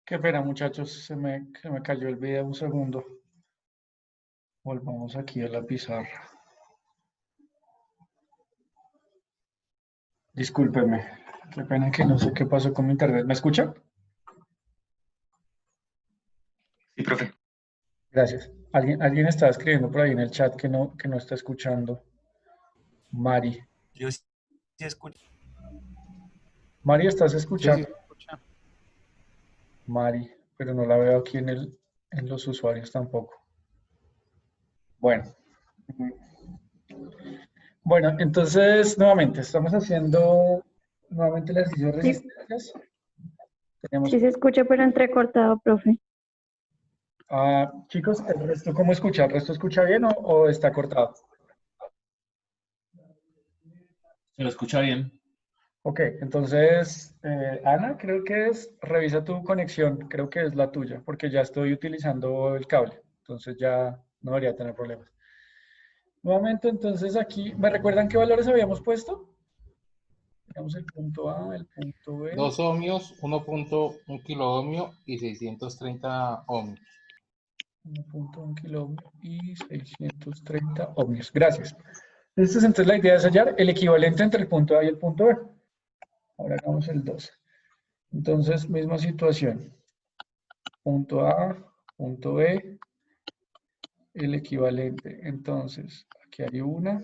Qué pena, muchachos, se me cayó el video un segundo. Volvamos aquí a la pizarra. Discúlpenme, qué pena que no sé qué pasó con mi internet. ¿Me escuchan? Sí, profe. Gracias. Alguien está escribiendo por ahí en el chat que no está escuchando. Mari. Yo sí escucho. Mari, ¿estás Sí, sí, escuchando? escucha. Mari, pero no la veo aquí en los usuarios tampoco. Bueno. Bueno, entonces, nuevamente, estamos haciendo nuevamente el ejercicio de Sí, resistencias. Tenemos, sí se escucha, pero entrecortado, profe. chicos, ¿el resto cómo escucha? ¿El resto escucha bien o está cortado? Se lo escucha bien. Ok, entonces, Ana, creo que revisa tu conexión, creo que es la tuya, porque ya estoy utilizando el cable, entonces ya no debería tener problemas. Nuevamente, entonces aquí, ¿me recuerdan qué valores habíamos puesto? Tenemos el punto A, el punto B. 2 ohmios, 1.1 kiloohmio y 630 ohmios. 1.1 kilo y 630 ohmios. Gracias. Esta es entonces la idea de hallar el equivalente entre el punto A y el punto B. Ahora hagamos el 2. Entonces, misma situación. Punto A, punto B, el equivalente. Entonces, aquí hay una,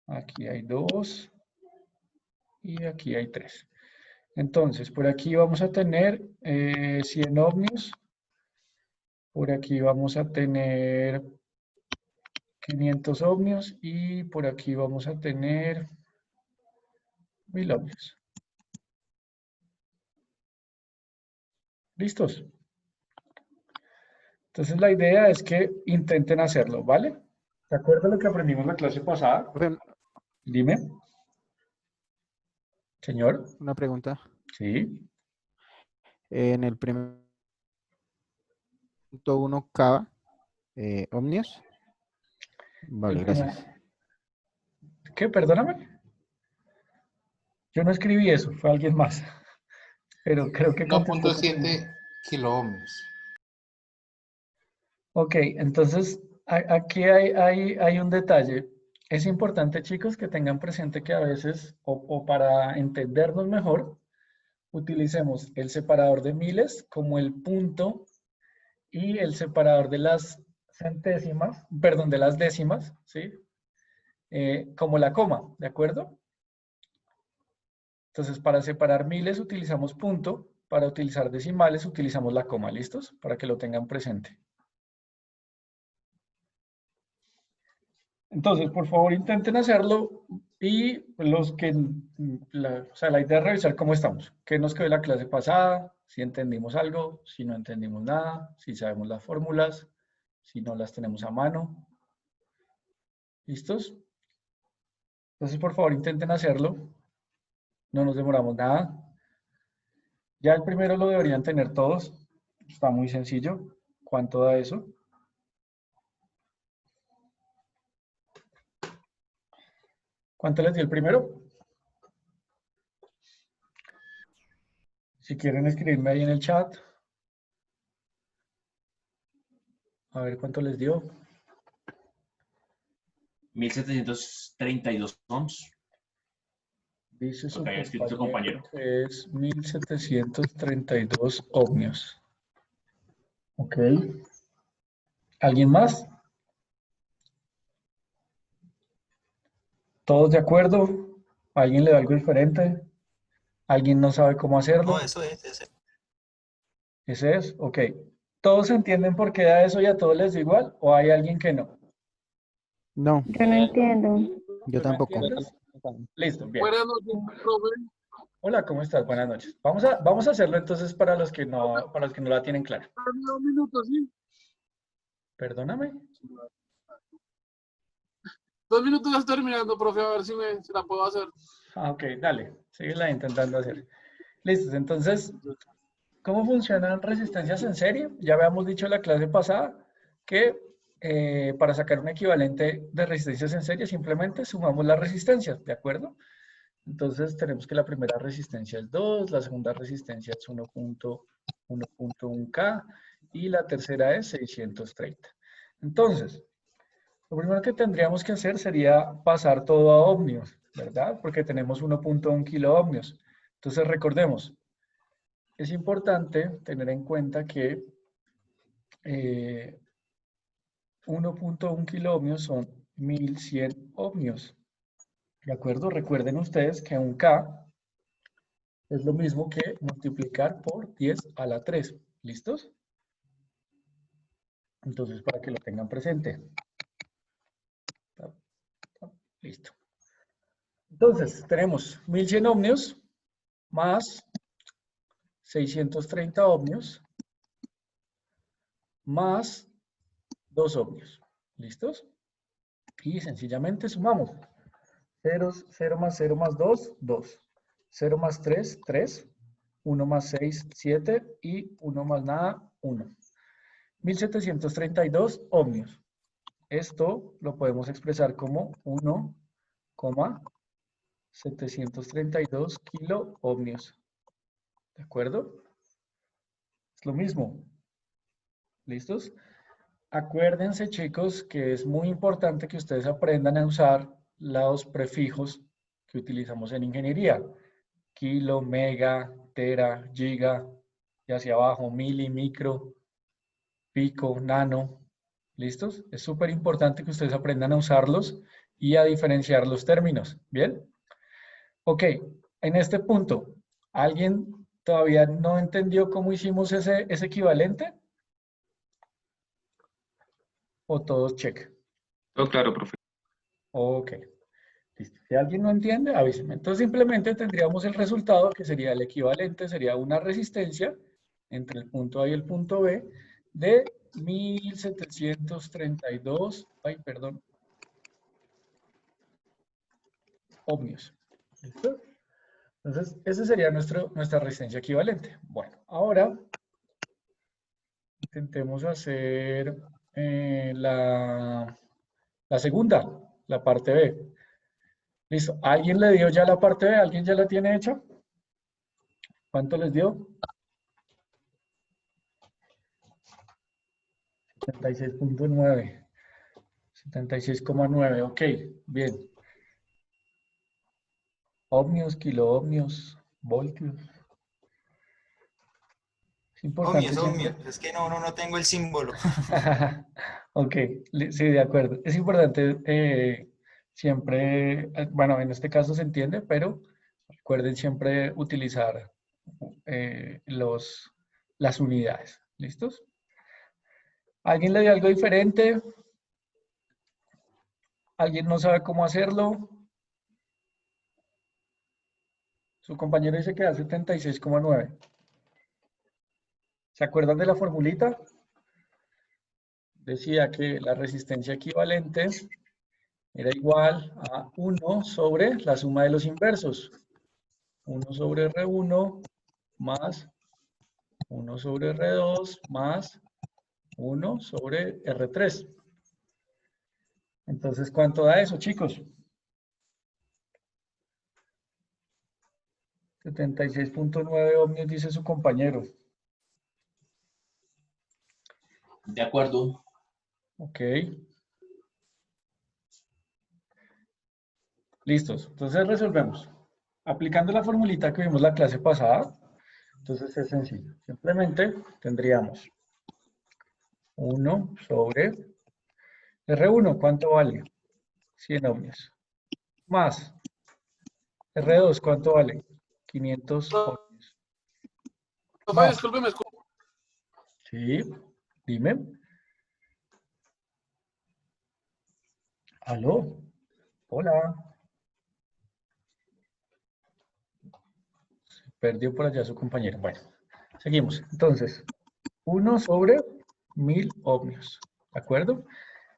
aquí hay dos y aquí hay tres. Entonces, por aquí vamos a tener 100 ohmios. Por aquí vamos a tener 500 ohmios y por aquí vamos a tener 1000 ohmios. ¿Listos? Entonces la idea es que intenten hacerlo, ¿vale? ¿De acuerdo a lo que aprendimos la clase pasada? Profe, Dime. Señor. una pregunta. Sí. En el primer punto 1 K ohmios. Vale, gracias. ¿Qué? Perdóname. Yo no escribí eso, fue alguien más. Pero creo que contestó. 1.7 kiloohmios. Ok, entonces aquí hay un detalle. Es importante, chicos, que tengan presente que a veces, o para entendernos mejor, utilicemos el separador de miles como el punto y el separador de las centésimas, perdón, de las décimas, ¿sí? Como la coma, ¿de acuerdo? Entonces, para separar miles utilizamos punto, para utilizar decimales utilizamos la coma, ¿listos? Para que lo tengan presente. Entonces, por favor, intenten hacerlo y los que, o sea, la idea es revisar cómo estamos, qué nos quedó de la clase pasada, si entendimos algo, si no entendimos nada, si sabemos las fórmulas, si no las tenemos a mano. ¿Listos? Entonces, por favor, intenten hacerlo. No nos demoramos nada. Ya el primero lo deberían tener todos. Está muy sencillo. ¿Cuánto da eso? ¿Cuánto les dio el primero? Si quieren escribirme ahí en el chat. A ver cuánto les dio. 1732 ohms. Dice su Lo que había escrito tu compañero. que es 1732 ohmios. Ok. ¿Alguien más? ¿Todos de acuerdo? ¿Alguien le da algo diferente? ¿Alguien no sabe cómo hacerlo? No, eso es. ¿Ese es? Ok. ¿Todos entienden por qué da eso y a todos les da igual? ¿O hay alguien que no? No, Yo no entiendo. yo tampoco. ¿Entiendes? Listo, bien. Buenas noches, profe. Hola, ¿cómo estás? Buenas noches. Vamos a hacerlo entonces para los que no la tienen clara. Dame 2 minutos, ¿sí? Perdóname. 2 minutos ya estoy terminando, profe, a ver si la puedo hacer. Ok, dale. Síguela intentando hacer. Listos, entonces, ¿cómo funcionan resistencias en serie? Ya habíamos dicho en la clase pasada que para sacar un equivalente de resistencias en serie simplemente sumamos las resistencias, ¿de acuerdo? Entonces tenemos que la primera resistencia es 2, la segunda resistencia es 1.1 1.1K y la tercera es 630. Entonces, lo primero que tendríamos que hacer sería pasar todo a ohmios, ¿verdad? Porque tenemos 1.1 kiloohmios. Entonces, recordemos, es importante tener en cuenta que 1.1 kiloohmios son 1100 ohmios. ¿De acuerdo? Recuerden ustedes que un K es lo mismo que multiplicar por 10 a la 3. ¿Listos? Entonces, para que lo tengan presente. Listo. Entonces, tenemos 1100 ohmios más 630 ohmios más 2 ohmios. ¿Listos? Y sencillamente sumamos. 0 más 0 más 2, 2. 0 más 3, 3. 1 más 6, 7. Y 1 más nada, 1. 1732 ohmios. Esto lo podemos expresar como 1,732 kiloohmios. ¿De acuerdo? Es lo mismo. ¿Listos? Acuérdense, chicos, que es muy importante que ustedes aprendan a usar los prefijos que utilizamos en ingeniería. Kilo, mega, tera, giga, y hacia abajo, mili, micro, pico, nano. ¿Listos? Es súper importante que ustedes aprendan a usarlos y a diferenciar los términos. ¿Bien? Ok, en este punto, ¿alguien todavía no entendió cómo hicimos ese equivalente? ¿O todos check? Todo claro, profe. Ok. Listo. Si alguien no entiende, avíseme. Entonces simplemente tendríamos el resultado que sería el equivalente, sería una resistencia entre el punto A y el punto B de 1732, ohmios. ¿Listo? Entonces, esa sería nuestra resistencia equivalente. Bueno, ahora intentemos hacer la segunda, la parte B. Listo. ¿Alguien le dio ya la parte B? ¿Alguien ya la tiene hecha? ¿Cuánto les dio? 76.9. 76,9. Ok, bien. Ohmios, kiloohmios, voltios. Es importante siempre. Es que no tengo el símbolo. Ok, sí, de acuerdo. Es importante siempre, bueno, en este caso se entiende, pero recuerden siempre utilizar las unidades. ¿Listos? ¿Alguien le dio algo diferente? ¿Alguien no sabe cómo hacerlo? Su compañero dice que da 76,9. ¿Se acuerdan de la formulita? Decía que la resistencia equivalente era igual a 1 sobre la suma de los inversos. 1 sobre R1 más 1 sobre R2 más 1 sobre R3. Entonces, ¿cuánto da eso, chicos? 76.9 ohmios, dice su compañero. De acuerdo. Ok. Listos. Entonces resolvemos. Aplicando la formulita que vimos la clase pasada, entonces es sencillo. Simplemente tendríamos 1 sobre R1, ¿cuánto vale? 100 ohmios. Más R2, ¿cuánto vale? 500 ohmios. Profe, Más. disculpe, ¿me escucha? Sí, dime. ¿Aló? Hola. Se perdió por allá su compañero. Bueno, seguimos. Entonces, 1 sobre 1000 ohmios. ¿De acuerdo?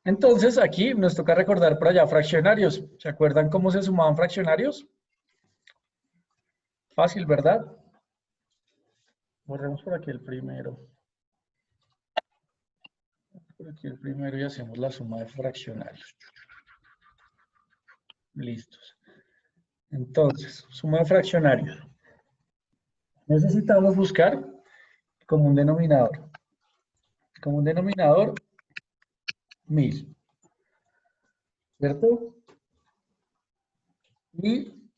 Entonces, aquí nos toca recordar por allá fraccionarios. ¿Se acuerdan cómo se sumaban fraccionarios? Fácil, ¿verdad? Borremos por aquí el primero. Por aquí el primero y hacemos la suma de fraccionarios. Listos. Entonces, suma de fraccionarios. Necesitamos buscar común denominador. Común denominador, 1000. ¿Cierto? Y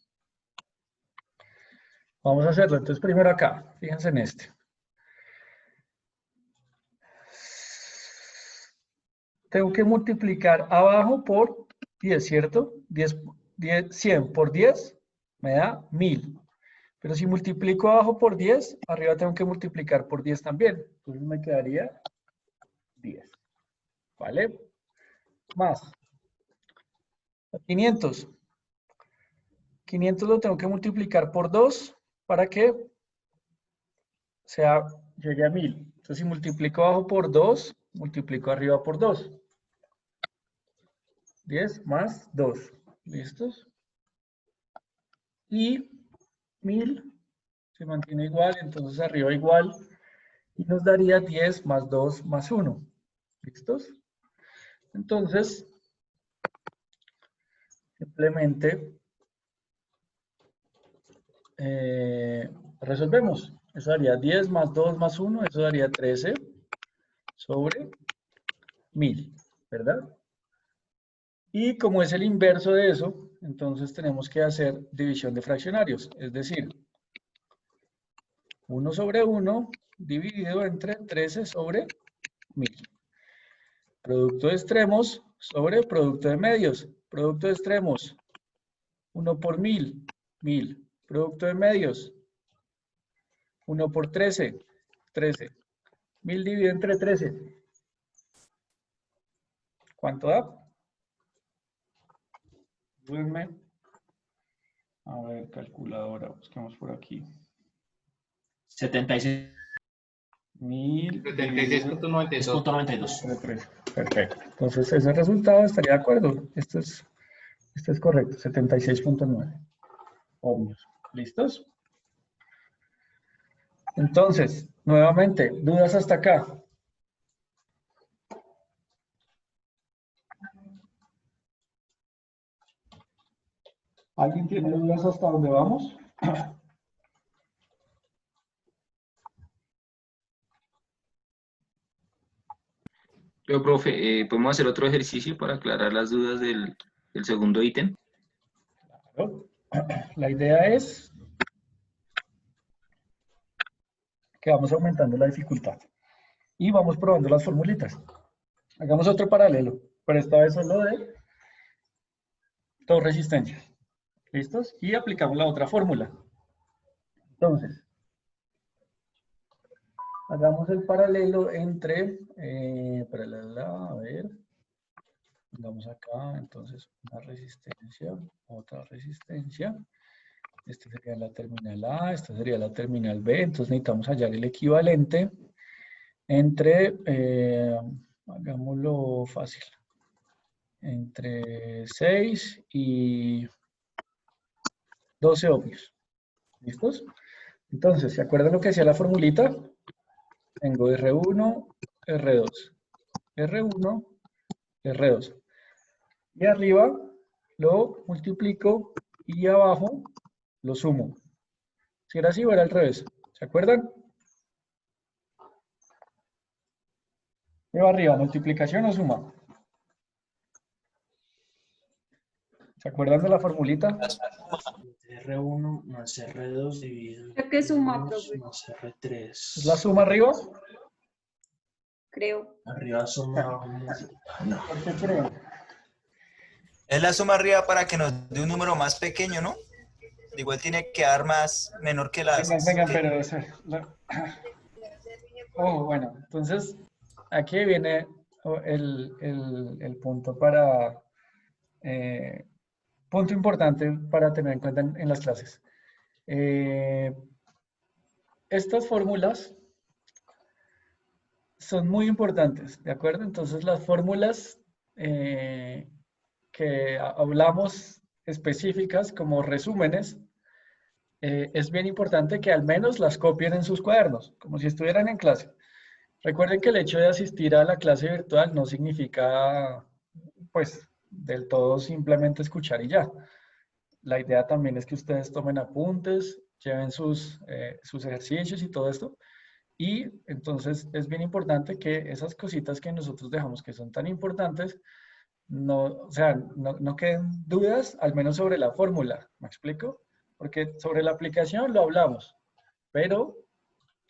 vamos a hacerlo. Entonces, primero acá. Fíjense en este. Tengo que multiplicar abajo por 10, ¿cierto? 100 por 10 me da 1000. Pero si multiplico abajo por 10, arriba tengo que multiplicar por 10 también. Entonces me quedaría 10. ¿Vale? Más. 500. 500 lo tengo que multiplicar por 2 para que llegue a 1000. Entonces si multiplico abajo por 2, multiplico arriba por 2. 10 más 2. ¿Listos? Y 1000 se mantiene igual, entonces arriba igual. Y nos daría 10 más 2 más 1. ¿Listos? Entonces, simplemente resolvemos. Eso daría 10 más 2 más 1, eso daría 13 sobre 1000, ¿verdad? Y como es el inverso de eso, entonces tenemos que hacer división de fraccionarios, es decir, 1 sobre 1 dividido entre 13 sobre 1000. Producto de extremos sobre producto de medios. Producto de extremos, 1 por 1000, 1000. Producto de medios, 1 por 13, 13. 1000 dividido entre 13. ¿Cuánto da? Ayúdenme. A ver, calculadora, busquemos por aquí. 76. 1000 76.92. 92. entre 13. Perfecto. Entonces, ese resultado estaría de acuerdo. Esto es correcto, 76.9 ohmios. ¿Listos? Entonces, nuevamente, dudas hasta acá. ¿Alguien tiene dudas hasta dónde vamos? Pero, profe, ¿podemos hacer otro ejercicio para aclarar las dudas del segundo ítem? Claro. La idea es que vamos aumentando la dificultad y vamos probando las formulitas. Hagamos otro paralelo, pero esta vez solo de dos resistencias. ¿Listos? Y aplicamos la otra fórmula. Entonces, hagamos el paralelo entre, a ver, vamos acá, entonces una resistencia, otra resistencia. Esta sería la terminal A, esta sería la terminal B, entonces necesitamos hallar el equivalente entre, hagámoslo fácil, entre 6 y 12 ohmios. ¿Listos? Entonces, ¿se acuerdan lo que hacía la formulita? Tengo R1, R2, R1, R2. Y arriba lo multiplico y abajo lo sumo. Si era así o era al revés. ¿Se acuerdan? Lleva arriba, multiplicación o suma. ¿Se acuerdan de la formulita? R1 más R2 dividido Creo que suma, entre 2 profe. más R3. ¿Es la suma arriba? Creo. Arriba suma no. ¿Por qué creo? Es la suma arriba para que nos dé un número más pequeño, ¿no? Igual tiene que dar más, menor que las... Vengan, pero... Oh, bueno, entonces aquí viene el punto para... punto importante para tener en cuenta en las clases. Estas fórmulas son muy importantes, ¿de acuerdo? Entonces las fórmulas que hablamos específicas como resúmenes, es bien importante que al menos las copien en sus cuadernos, como si estuvieran en clase. Recuerden que el hecho de asistir a la clase virtual no significa, pues, del todo simplemente escuchar y ya. La idea también es que ustedes tomen apuntes, lleven sus ejercicios y todo esto, Y entonces es bien importante que esas cositas que nosotros dejamos que son tan importantes, no, o sea, no queden dudas, al menos sobre la fórmula. ¿Me explico? Porque sobre la aplicación lo hablamos, pero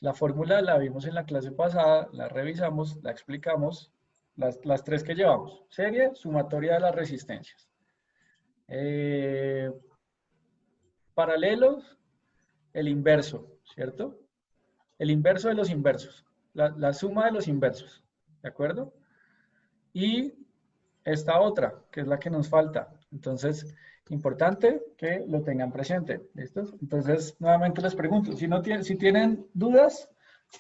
la fórmula la vimos en la clase pasada, la revisamos, la explicamos, las tres que llevamos. Serie, sumatoria de las resistencias. Paralelos, el inverso, ¿cierto? El inverso de los inversos, la suma de los inversos, ¿de acuerdo? Y esta otra, que es la que nos falta. Entonces, importante que lo tengan presente, ¿listos? Entonces, nuevamente les pregunto, si tienen dudas,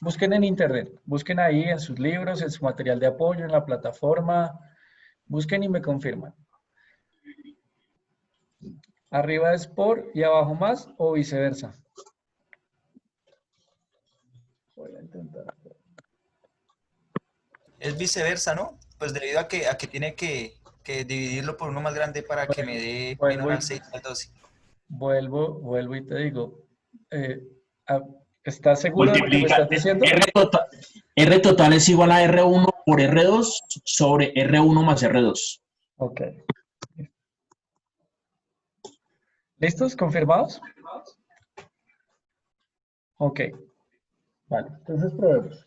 busquen en internet, busquen ahí en sus libros, en su material de apoyo, en la plataforma, busquen y me confirman. Arriba es por y abajo más o viceversa. Voy a intentar. Es viceversa, ¿no? Pues debido a que tiene que dividirlo por uno más grande para que me dé menor al 6 al 12. Vuelvo y te digo, ah, ¿estás seguro de lo que me Multiplica. estás diciendo? R total es igual a R1 por R2 sobre R1 más R2. Ok. ¿Listos? ¿Confirmados? Ok. Vale, entonces probemos.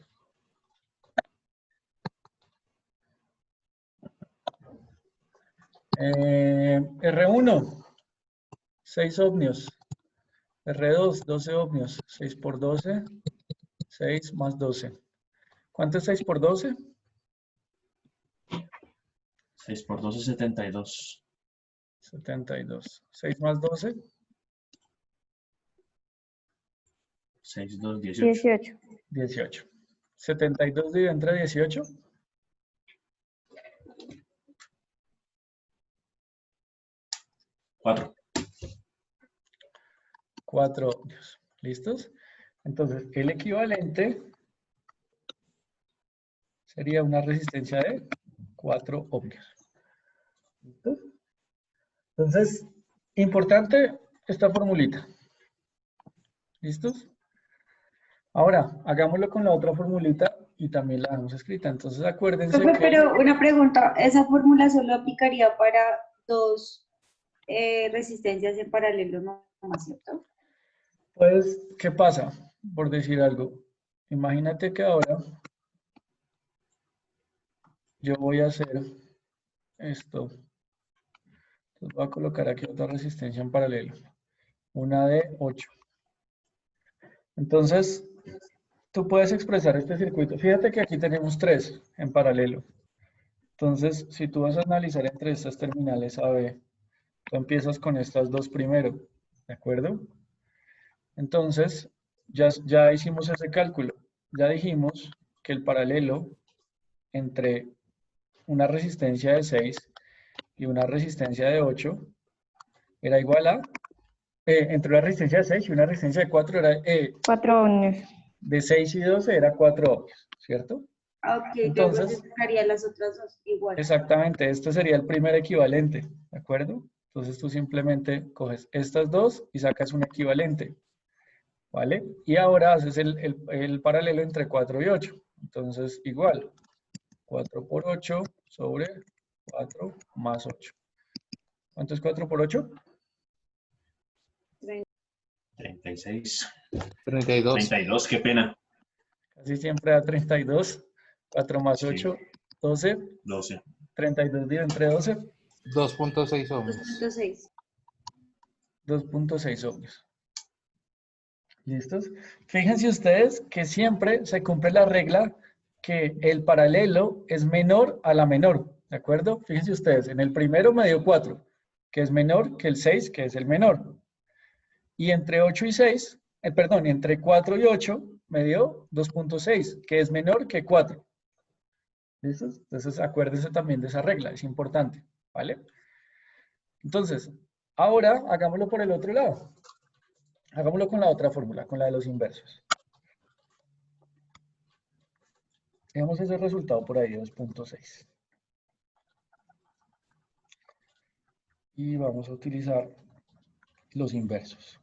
R1, 6 ohmios. R2, 12 ohmios. 6 por 12, 6 más 12. ¿Cuánto es 6 por 12? 6 por 12, 72. 72. 6 más 12, 6, 2, 18. 18. 18. 72 dividido entre 18. 4. 4 ohmios. ¿Listos? Entonces, el equivalente sería una resistencia de 4 ohmios. ¿Listos? Entonces, importante esta formulita. ¿Listos? Ahora, hagámoslo con la otra formulita y también la dejamos escrita. Entonces, acuérdense Profe, que... pero una pregunta, ¿esa fórmula solo aplicaría para dos resistencias en paralelo, no más, cierto? Pues, ¿qué pasa? Por decir algo. Imagínate que ahora yo voy a hacer esto. Entonces voy a colocar aquí otra resistencia en paralelo. Una de 8. Entonces, tú puedes expresar este circuito. Fíjate que aquí tenemos 3 en paralelo. Entonces, si tú vas a analizar entre estas terminales AB, tú empiezas con estas dos primero, ¿de acuerdo? Entonces, ya hicimos ese cálculo. Ya dijimos que el paralelo entre una resistencia de 6 y una resistencia de 8 era igual a, entre una resistencia de 6 y una resistencia de 4 era, 4 ohmios. de 6 y 12 era 4 ohmios, ¿cierto? Ok, Entonces, yo sacaría las otras dos igual. exactamente, este sería el primer equivalente, ¿de acuerdo? Entonces tú simplemente coges estas dos y sacas un equivalente, ¿vale? Y ahora haces el paralelo entre 4 y 8. Entonces, igual, 4 por 8 sobre 4 más 8. ¿Cuánto es 4 por 8? 36. 32. 32, qué pena. Casi siempre da 32. 4 más Sí. 8, 12. 12. 32 dividido entre 12, 2.6 ohmios. 2.6. 2.6 ohmios. ¿Listos? Fíjense ustedes que siempre se cumple la regla que el paralelo es menor a la menor, ¿de acuerdo? Fíjense ustedes, en el primero me dio 4, que es menor que el 6, que es el menor. Y entre 8 y 6, perdón, entre 4 y 8 me dio 2.6, que es menor que 4. ¿Listos? Entonces acuérdense también de esa regla, es importante, ¿vale? Entonces, ahora hagámoslo por el otro lado. Hagámoslo con la otra fórmula, con la de los inversos. Veamos ese resultado por ahí, 2.6. Y vamos a utilizar los inversos.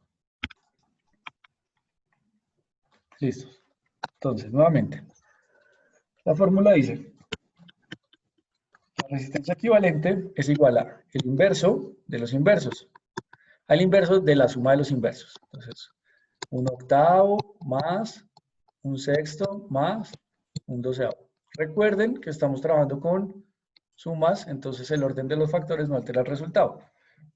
Listos. Entonces, nuevamente, la fórmula dice, la resistencia equivalente es igual a el inverso de los inversos, al inverso de la suma de los inversos. Entonces, 1/8 más 1/6 más 1/12. Recuerden que estamos trabajando con sumas, entonces el orden de los factores no altera el resultado.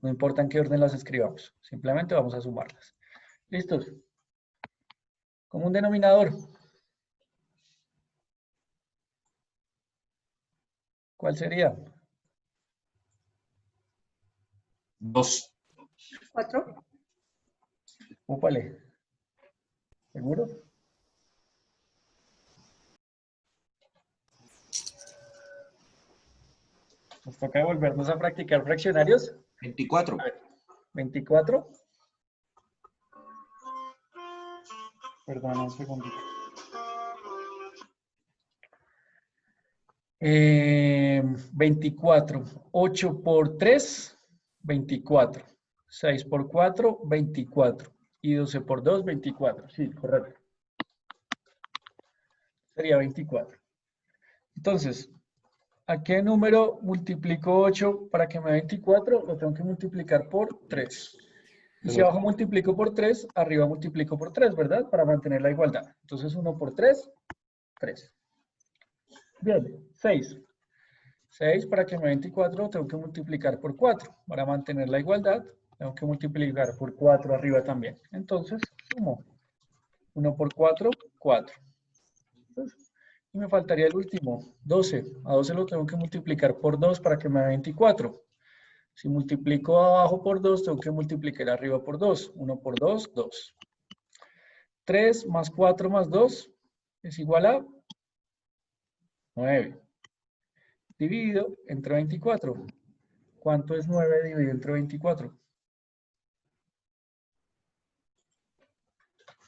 No importa en qué orden las escribamos, simplemente vamos a sumarlas. ¿Listos? Como un denominador. ¿Cuál sería? 2. 4. Úpale. ¿Seguro? Nos toca volvernos a practicar fraccionarios. 24. 24. Perdón, un segundito. 24. 8 por 3, 24. 6 por 4, 24. Y 12 por 2, 24. Sí, correcto. Sería 24. Entonces, ¿a qué número multiplico 8 para que me dé 24? Lo tengo que multiplicar por 3. Y si abajo multiplico por 3, arriba multiplico por 3, ¿verdad? Para mantener la igualdad. Entonces 1 por 3, 3. Bien, 6. 6 para que me dé 24 tengo que multiplicar por 4. Para mantener la igualdad tengo que multiplicar por 4 arriba también. Entonces sumo. 1 por 4, 4. Entonces, y me faltaría el último, 12. A 12 lo tengo que multiplicar por 2 para que me dé 24. Si multiplico abajo por 2, tengo que multiplicar arriba por 2. 1 por 2, 2. 3 más 4 más 2 es igual a 9. Dividido entre 24. ¿Cuánto es 9 dividido entre 24?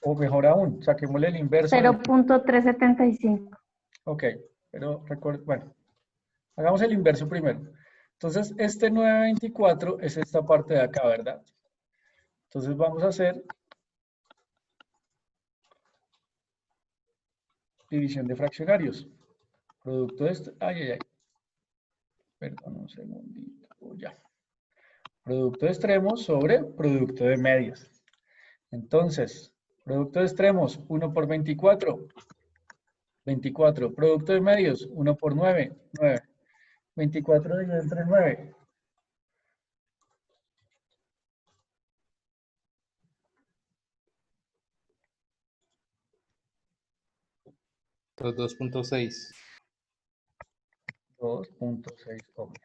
O mejor aún, saquémosle el inverso. 0.375. Ok, pero recuerda, bueno, hagamos el inverso primero. Entonces, este 9/24 es esta parte de acá, ¿verdad? Entonces vamos a hacer división de fraccionarios. Producto de esto, perdón, un segundito, ya. Producto de extremos sobre producto de medios. Entonces, producto de extremos, 1 por 24, 24. Producto de medios, 1 por 9, 9. 24 dividido entre 9. Entonces, 2.6. 2.6 ohmios.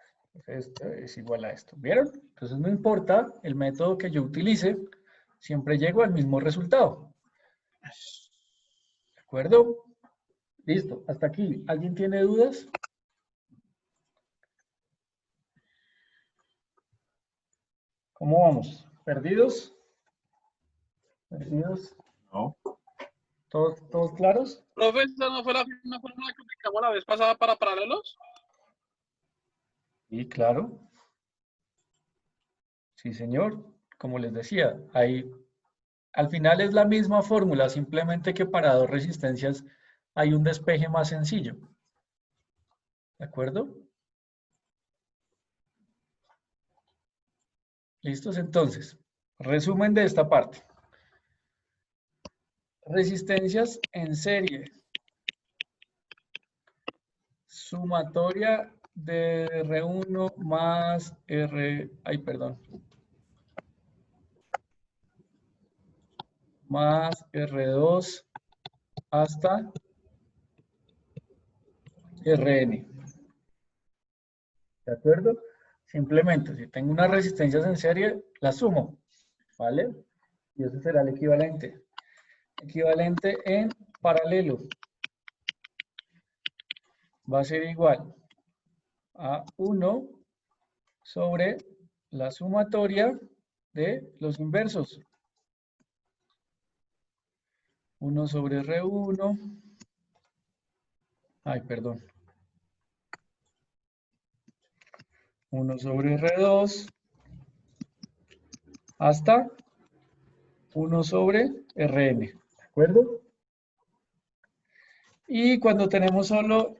Esto es igual a esto. ¿Vieron? Entonces no importa el método que yo utilice, siempre llego al mismo resultado. ¿De acuerdo? Listo. Hasta aquí. ¿Alguien tiene dudas? ¿Cómo vamos? ¿Perdidos? ¿Perdidos? No. ¿Todos claros? Profe, ¿esa no fue la misma fórmula que aplicamos la vez pasada para paralelos? Sí, claro. Sí, señor. Como les decía, ahí al final es la misma fórmula, simplemente que para dos resistencias hay un despeje más sencillo. ¿De acuerdo? ¿Listos? Entonces, resumen de esta parte. Resistencias en serie. Sumatoria de R1 más más R2 hasta Rn. ¿De acuerdo? Simplemente, si tengo unas resistencias en serie, las sumo, ¿vale? Y ese será el equivalente. Equivalente en paralelo va a ser igual a 1 sobre la sumatoria de los inversos. 1 sobre R1. Perdón. 1 sobre R2 hasta 1 sobre Rn. ¿De acuerdo? Y cuando tenemos solo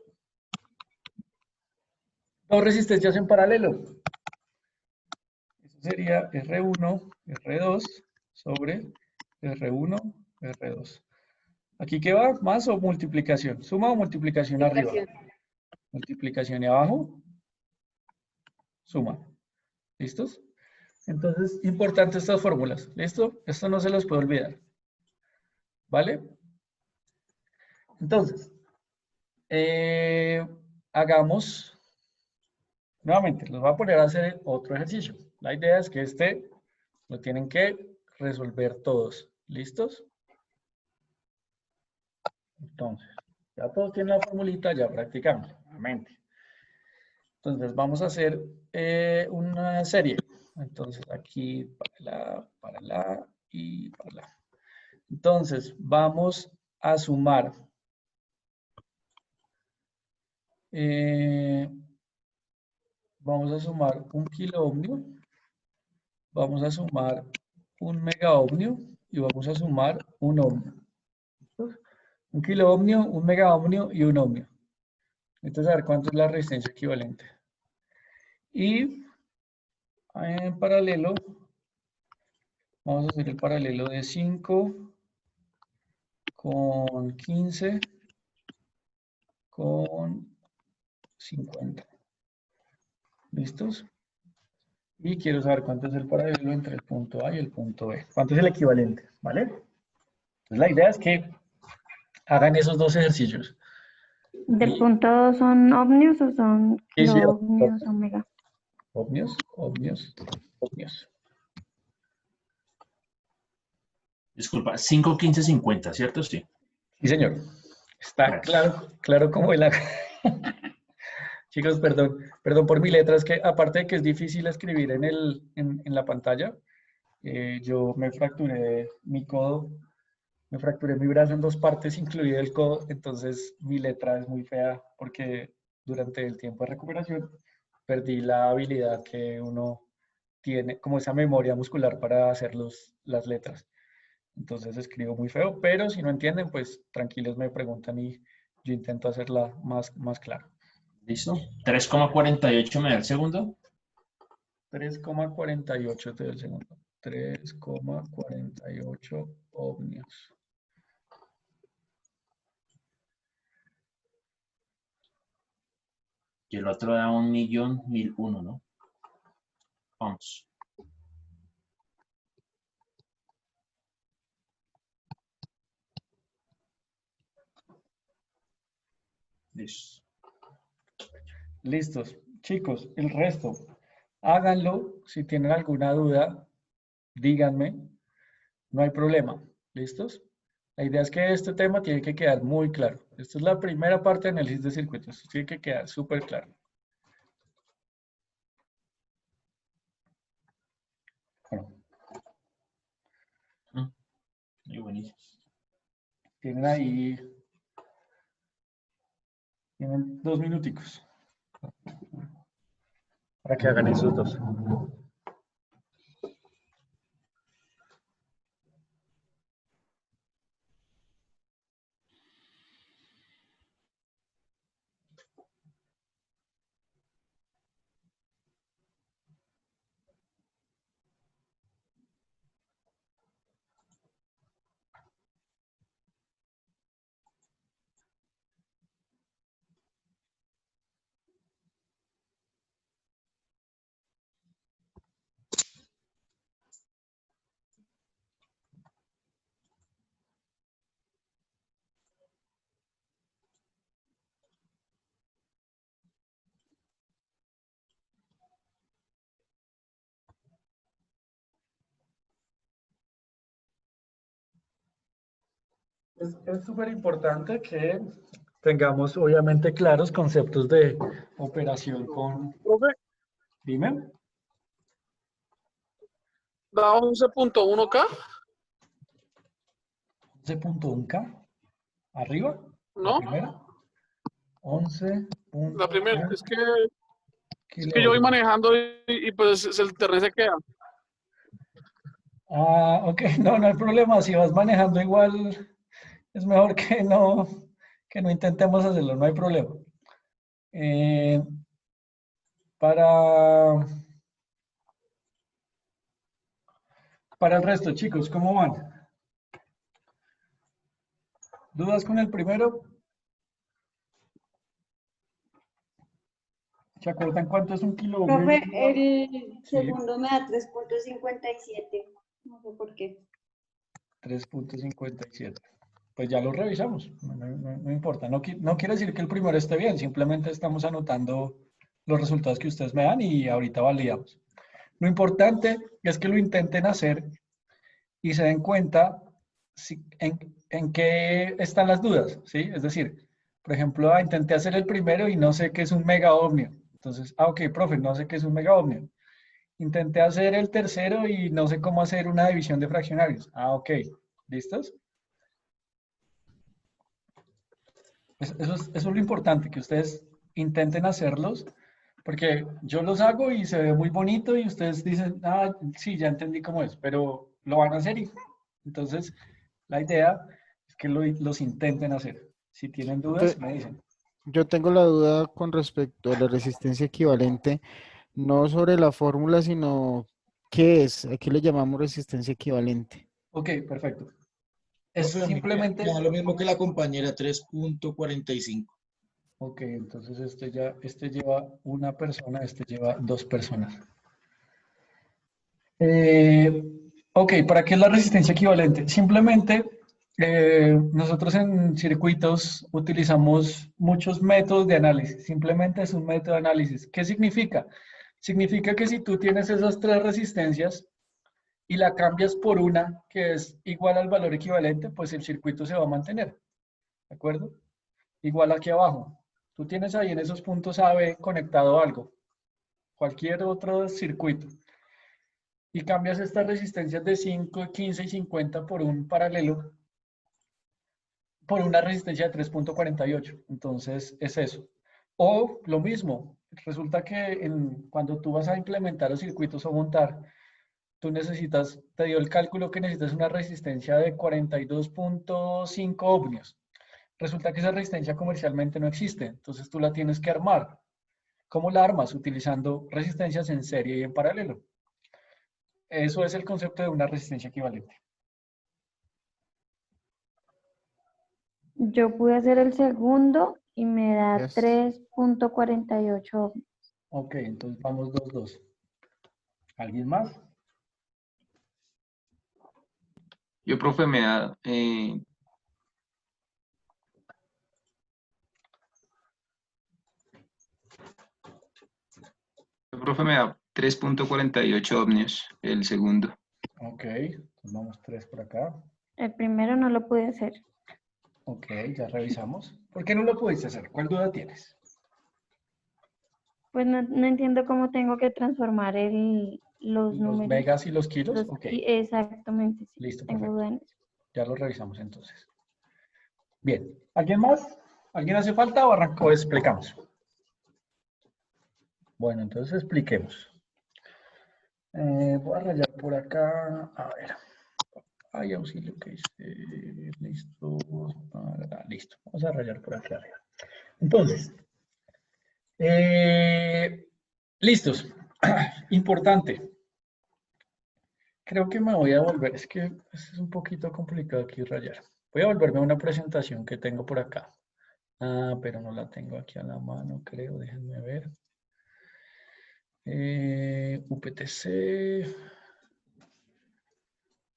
dos resistencias en paralelo, eso sería R1, R2 sobre R1, R2. ¿Aquí qué va? ¿Más o multiplicación? ¿Suma o multiplicación arriba? Multiplicación y abajo. Suma. ¿Listos? Entonces, importante estas fórmulas. ¿Listo? Esto no se los puede olvidar. ¿Vale? Entonces, hagamos, nuevamente, los voy a poner a hacer otro ejercicio. La idea es que este lo tienen que resolver todos. ¿Listos? Entonces, ya todos tienen la formulita, ya practicamos, nuevamente. Entonces, vamos a hacer una serie. Entonces, aquí para la y para la. Entonces, vamos a sumar. Vamos a sumar un kiloohmio. Vamos a sumar un megaohmio y vamos a sumar un ohmio. Un kiloohmio, un megaohmio y un ohmio. Entonces, a ver cuánto es la resistencia equivalente. Y en paralelo, vamos a hacer el paralelo de 5 con 15 con 50. ¿Listos? Y quiero saber cuánto es el paralelo entre el punto A y el punto B. ¿Cuánto es el equivalente? ¿Vale? Entonces, la idea es que hagan esos dos ejercicios. ¿Del punto 2 son ohmios o son Sí, sí, kilohmios o mega? Ohmios, ohmios, ohmios. Disculpa, 5, 15, 50, ¿cierto? Sí. Sí, señor. Está claro como el agua. Chicos, perdón por mi letra, es que aparte de que es difícil escribir en la pantalla, yo me fracturé mi codo, me fracturé mi brazo en dos partes, incluido el codo, entonces mi letra es muy fea porque durante el tiempo de recuperación perdí la habilidad que uno tiene, como esa memoria muscular para hacer las letras. Entonces escribo muy feo, pero si no entienden, pues tranquilos me preguntan y yo intento hacerla más clara. ¿Listo? 3,48 me da el segundo. 3,48 te doy el segundo. 3,48 ohmios. Y el otro da 1.000.001, ¿no? Ohms. Listo. Listos. Chicos, el resto, háganlo. Si tienen alguna duda, díganme. No hay problema. ¿Listos? La idea es que este tema tiene que quedar muy claro. Esta es la primera parte de análisis de circuitos. Esto tiene que quedar súper claro. Bueno. Muy buenísimo. Tienen ahí... Tienen 2 minuticos para que hagan esos dos. Es súper importante que tengamos obviamente claros conceptos de operación con... Profe, Dime. da 11.1K, 11.1K. ¿Arriba? ¿La ¿no? primera? 11. La primera, es que yo voy manejando y pues el internet se queda. Ah, ok, no hay problema. Si vas manejando igual, es mejor que no intentemos hacerlo, no hay problema. Para el resto, chicos, ¿cómo van? ¿Dudas con el primero? ¿Se acuerdan cuánto es un kilo? Profe, el Sí. segundo me da 3.57. No sé por qué. 3.57. Pues ya lo revisamos, no importa. No quiere decir que el primero esté bien, simplemente estamos anotando los resultados que ustedes me dan y ahorita validamos. Lo importante es que lo intenten hacer y se den cuenta en qué están las dudas, ¿sí? Es decir, por ejemplo, intenté hacer el primero y no sé qué es un mega ohmio. Entonces, ok, profe, no sé qué es un mega ohmio. Intenté hacer el tercero y no sé cómo hacer una división de fraccionarios. Ok, ¿listos? Eso es lo importante, que ustedes intenten hacerlos, porque yo los hago y se ve muy bonito y ustedes dicen, ah, sí, ya entendí cómo es, pero lo van a hacer y entonces la idea es que los intenten hacer. Si tienen dudas, me dicen. Yo tengo la duda con respecto a la resistencia equivalente, no sobre la fórmula, sino qué es, a qué le llamamos resistencia equivalente. Ok, perfecto. Es Profe, a mí simplemente... me da lo mismo que la compañera, 3.45. Ok, entonces este lleva una persona, este lleva dos personas. Ok, ¿para qué es la resistencia equivalente? Simplemente nosotros en circuitos utilizamos muchos métodos de análisis. Simplemente es un método de análisis. ¿Qué significa? Significa que si tú tienes esas tres resistencias y la cambias por una que es igual al valor equivalente, pues el circuito se va a mantener. ¿De acuerdo? Igual aquí abajo. Tú tienes ahí en esos puntos AB conectado algo. Cualquier otro circuito. Y cambias estas resistencias de 5, 15 y 50 por un paralelo, por una resistencia de 3.48. Entonces, es eso. O lo mismo, resulta que cuando tú vas a implementar los circuitos o montar, tú necesitas, te dio el cálculo que necesitas una resistencia de 42.5 ohmios. Resulta que esa resistencia comercialmente no existe, entonces tú la tienes que armar. ¿Cómo la armas? Utilizando resistencias en serie y en paralelo. Eso es el concepto de una resistencia equivalente. Yo pude hacer el segundo y me da Yes. 3.48 ohmios. Ok, entonces vamos 2-2. ¿Alguien más? Yo, profe, me da... el profe me da 3.48 ohmios, el segundo. Ok, entonces vamos 3 por acá. El primero no lo pude hacer. Ok, ya revisamos. ¿Por qué no lo pudiste hacer? ¿Cuál duda tienes? Pues no entiendo cómo tengo que transformar los Los números. megas y los kilos. Los Ok, exactamente, sí. listo, Tengo perfecto. duda en eso. Ya lo revisamos entonces. Bien, ¿alguien más? ¿Alguien hace falta o arrancó? Explicamos. Bueno, entonces expliquemos. Voy a rayar por acá. A ver. Ay, auxilio, que hice. Listo. Listo. Vamos a rayar por acá arriba. Entonces, listos. Importante. Creo que me voy a volver. Es que es un poquito complicado aquí rayar. Voy a volverme a una presentación que tengo por acá. Ah, pero no la tengo aquí a la mano, creo. Déjenme ver. UPTC.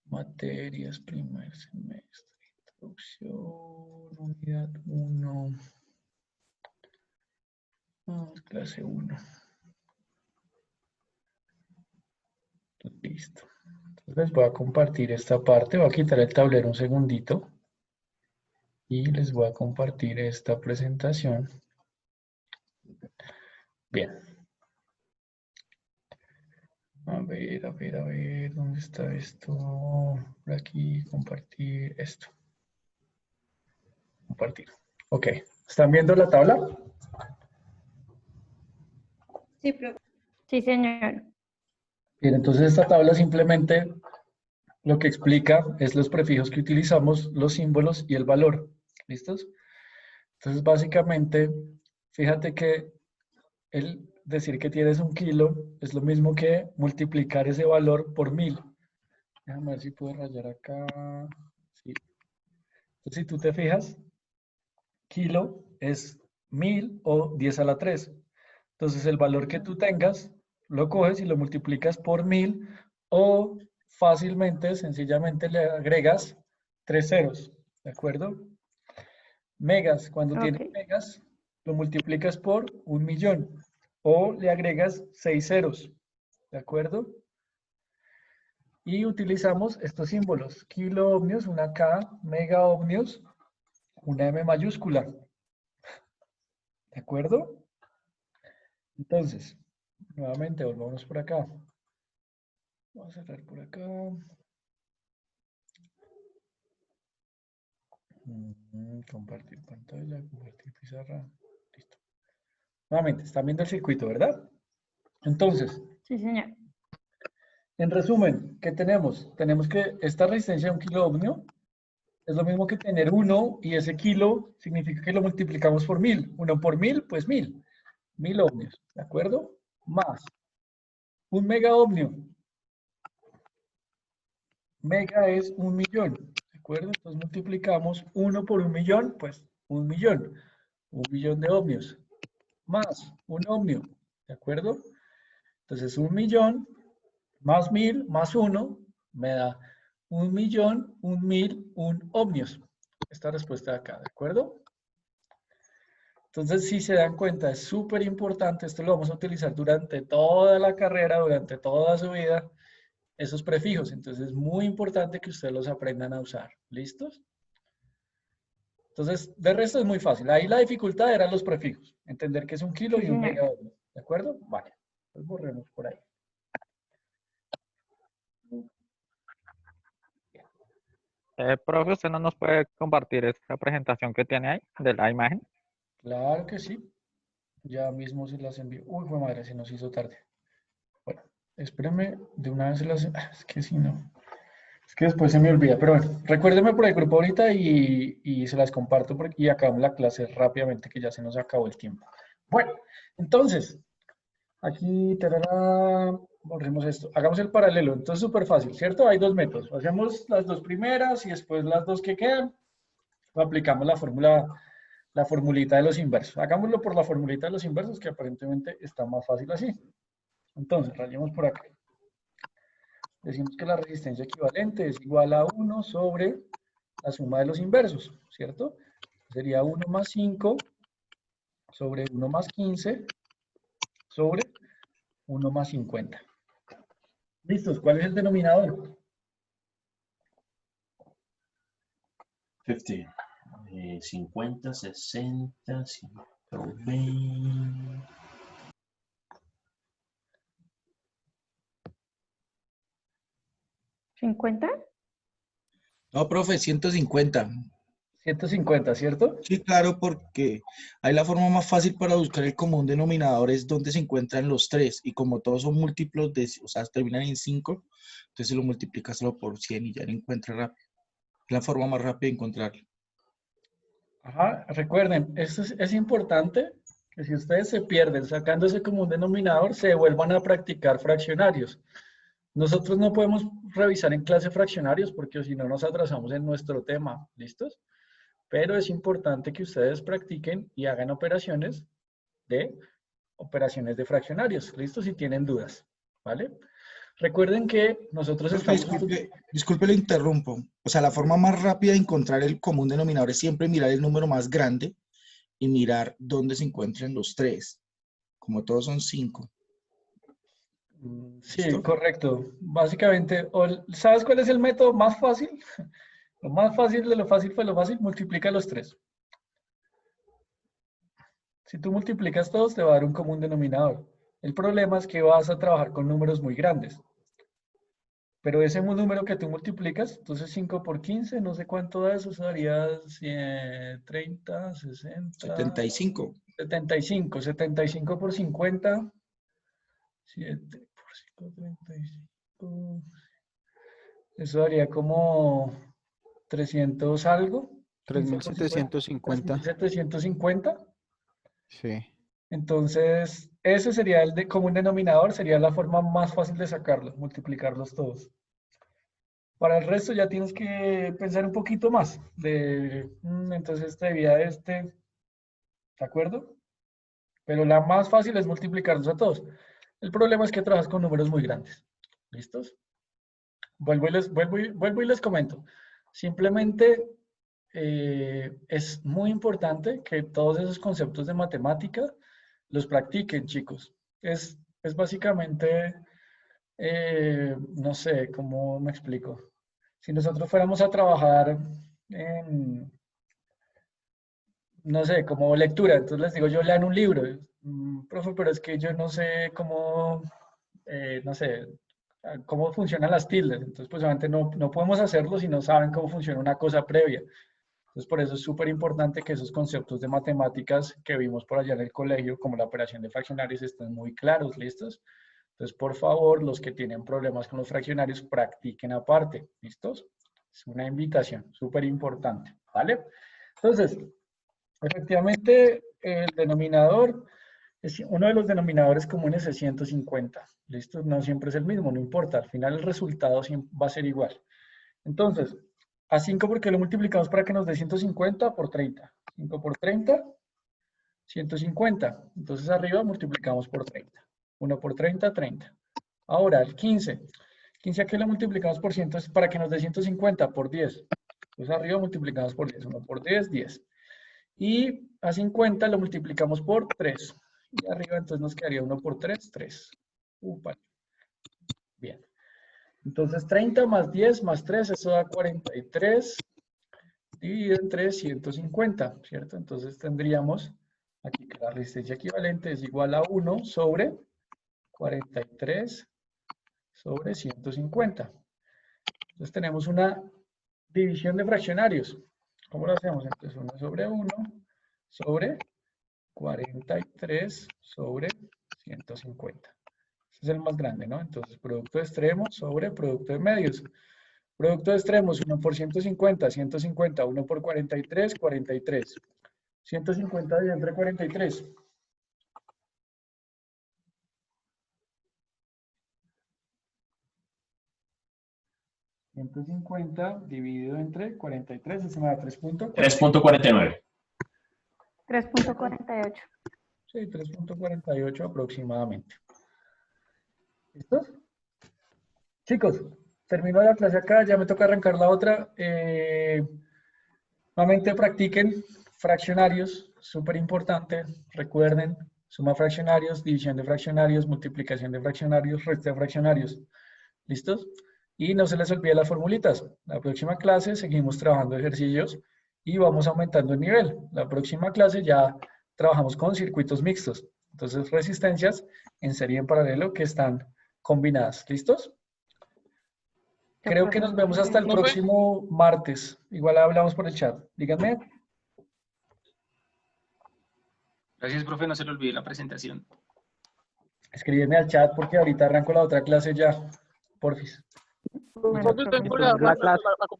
Materias, primer semestre. Introducción, unidad 1. Clase 1. Listo. Entonces voy a compartir esta parte. Voy a quitar el tablero un segundito. Y les voy a compartir esta presentación. Bien. A ver, ¿dónde está esto? Por aquí, compartir esto. Compartir. Ok. ¿Están viendo la tabla? Sí, profe. Sí, señor. Bien, entonces esta tabla simplemente lo que explica es los prefijos que utilizamos, los símbolos y el valor. ¿Listos? Entonces, básicamente, fíjate que el decir que tienes 1 kilo es lo mismo que multiplicar ese valor por 1000. Déjame ver si puedo rayar acá. Sí. Entonces, si tú te fijas, kilo es 1000 o 10 a la 3. Entonces, el valor que tú tengas, lo coges y lo multiplicas por 1000 o fácilmente, sencillamente le agregas 3 ceros, ¿de acuerdo? Megas, cuando tienes Ok. megas, lo multiplicas por 1.000.000 o le agregas 6 ceros, ¿de acuerdo? Y utilizamos estos símbolos, kilo ohmios, una K, mega ohmios, una M mayúscula, ¿de acuerdo? Entonces, nuevamente volvamos por acá. Vamos a cerrar por acá. Compartir pantalla, compartir pizarra. Listo. Nuevamente, están viendo el circuito, ¿verdad? Entonces, Sí, señor. en resumen, ¿qué tenemos? Tenemos que esta resistencia de 1 kilo ohmio es lo mismo que tener 1 y ese kilo significa que lo multiplicamos por 1000. 1 por 1000, pues 1000. 1000 ohmios, ¿de acuerdo? Más 1 mega ohmio. Mega es 1.000.000, ¿de acuerdo? Entonces multiplicamos 1 por 1.000.000, pues 1.000.000. 1.000.000 de ohmios. Más 1 ohmio, ¿de acuerdo? Entonces 1.000.000 más 1000 más 1 me da 1.000.000, 1.000, 1 ohmios. Esta respuesta de acá, ¿de acuerdo? Entonces, si se dan cuenta, es súper importante, esto lo vamos a utilizar durante toda la carrera, durante toda su vida, esos prefijos. Entonces, es muy importante que ustedes los aprendan a usar. ¿Listos? Entonces, de resto es muy fácil. Ahí la dificultad eran los prefijos. Entender que es 1 kilo Sí, y 1 señor. mega ohmio. ¿De acuerdo? Vale. Pues borremos por ahí. Profe, ¿usted no nos puede compartir esta presentación que tiene ahí de la imagen? Claro que sí. Ya mismo se las envío. Uy, fue madre, se nos hizo tarde. Bueno, espérame, de una vez se las... Es que si no... Es que después se me olvida. Pero bueno, recuérdeme por el grupo ahorita y se las comparto y acabamos la clase rápidamente que ya se nos acabó el tiempo. Bueno, entonces, aquí, tarara, borremos esto. Hagamos el paralelo. Entonces, súper fácil, ¿cierto? Hay dos métodos. Hacemos las dos primeras y después las dos que quedan. Aplicamos la fórmula, la formulita de los inversos. Hagámoslo por la formulita de los inversos, que aparentemente está más fácil así. Entonces, rayemos por acá. Decimos que la resistencia equivalente es igual a 1 sobre la suma de los inversos, ¿cierto? Sería 1 más 5 sobre 1 más 15 sobre 1 más 50. ¿Listos? ¿Cuál es el denominador? 50. 50, 60, 120. ¿50? No, profe, 150. 150, ¿cierto? Sí, claro, porque hay la forma más fácil para buscar el común denominador es donde se encuentran los tres. Y como todos son múltiplos, o sea, terminan en 5, entonces lo multiplicas solo por 100 y ya lo encuentras rápido. Es la forma más rápida de encontrarlo. Ajá, recuerden, esto es importante que si ustedes se pierden sacando ese común denominador, se vuelvan a practicar fraccionarios. Nosotros no podemos revisar en clase fraccionarios porque si no nos atrasamos en nuestro tema, ¿listos? Pero es importante que ustedes practiquen y hagan operaciones de fraccionarios, ¿listos? Si tienen dudas, ¿vale? Recuerden que nosotros Profe, estamos... disculpe, le interrumpo. O sea, la forma más rápida de encontrar el común denominador es siempre mirar el número más grande y mirar dónde se encuentran los tres. Como todos son 5. Sí, ¿Listo? correcto. Básicamente, ¿sabes cuál es el método más fácil? Lo más fácil de lo fácil fue lo fácil, multiplica los tres. Si tú multiplicas todos, te va a dar un común denominador. El problema es que vas a trabajar con números muy grandes. Pero ese número que tú multiplicas, entonces 5 por 15, no sé cuánto da eso, daría 30, 60... 75. 75. 75 por 50. 7 por 5, 35. Eso daría como 300 algo. 3.750. 3.750. Sí. Entonces, ese sería el de común denominador, sería la forma más fácil de sacarlo, multiplicarlos todos. Para el resto ya tienes que pensar un poquito más entonces este debía de este, ¿de acuerdo? Pero la más fácil es multiplicarlos a todos. El problema es que trabajas con números muy grandes. ¿Listos? Vuelvo y les comento. Simplemente es muy importante que todos esos conceptos de matemática los practiquen, chicos. Es básicamente, no sé, ¿cómo me explico? Si nosotros fuéramos a trabajar en, no sé, como lectura, entonces les digo, yo lean un libro, profe, pero es que yo no sé cómo, no sé, cómo funcionan las tildes, entonces pues obviamente no podemos hacerlo si no saben cómo funciona una cosa previa. Entonces por eso es súper importante que esos conceptos de matemáticas que vimos por allá en el colegio, como la operación de fraccionarios, estén muy claros, ¿listos? Entonces por favor, los que tienen problemas con los fraccionarios, practiquen aparte, ¿listos? Es una invitación súper importante, ¿vale? Entonces, efectivamente, el denominador, uno de los denominadores comunes es 150. ¿Listo? No siempre es el mismo, no importa. Al final el resultado va a ser igual. Entonces, a 5 porque lo multiplicamos para que nos dé 150 por 30. 5 por 30, 150. Entonces arriba multiplicamos por 30. 1 por 30, 30. Ahora, el 15. 15 aquí lo multiplicamos por 100 para que nos dé 150 por 10. Entonces arriba multiplicamos por 10. 1 por 10, 10. Y a 50 lo multiplicamos por 3. Y arriba entonces nos quedaría 1 por 3, 3. Bien. Entonces 30 más 10 más 3, eso da 43. Dividido entre 150, ¿cierto? Entonces tendríamos aquí que la resistencia equivalente es igual a 1 sobre 43 sobre 150. Entonces tenemos una división de fraccionarios. ¿Cómo lo hacemos? Entonces 1 sobre 1 sobre 43 sobre 150. Ese es el más grande, ¿no? Entonces producto de extremos sobre producto de medios. Producto de extremos, 1 por 150, 150, 1 por 43, 43. 150 dividido entre 43. $150 dividido entre 43, eso me da 3.49. 3.48. Sí, 3.48 aproximadamente. ¿Listos? Chicos, termino la clase acá, ya me toca arrancar la otra. Nuevamente practiquen fraccionarios, súper importante. Recuerden, suma fraccionarios, división de fraccionarios, multiplicación de fraccionarios, resta de fraccionarios. ¿Listos? Y no se les olvide las formulitas. La próxima clase seguimos trabajando ejercicios y vamos aumentando el nivel. La próxima clase ya trabajamos con circuitos mixtos. Entonces, resistencias en serie en paralelo que están combinadas. ¿Listos? Creo que nos vemos hasta el próximo martes. Igual hablamos por el chat. Díganme. Gracias, profe. No se le olvide la presentación. Escríbeme al chat porque ahorita arranco la otra clase ya. Porfis.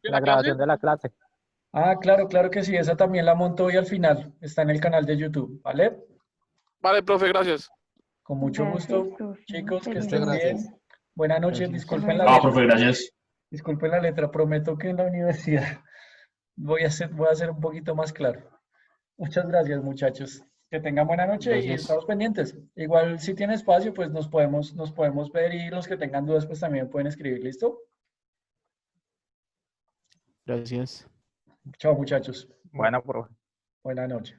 La grabación de la clase. Ah, claro, claro que sí. Esa también la monto hoy al final. Está en el canal de YouTube, ¿vale? Vale, profe, gracias. Con mucho gusto, chicos, que estén gracias. bien. Buenas noches, disculpen la Ah, letra. profe, gracias. Disculpen la letra, prometo que en la universidad voy a ser un poquito más claro. Muchas gracias, muchachos. Que tengan buena noche y Gracias. estamos pendientes. Igual si tiene espacio, pues nos podemos ver y los que tengan dudas, pues también pueden escribir. ¿Listo? Gracias. Chao, muchachos. Bueno, profe. Buena noche.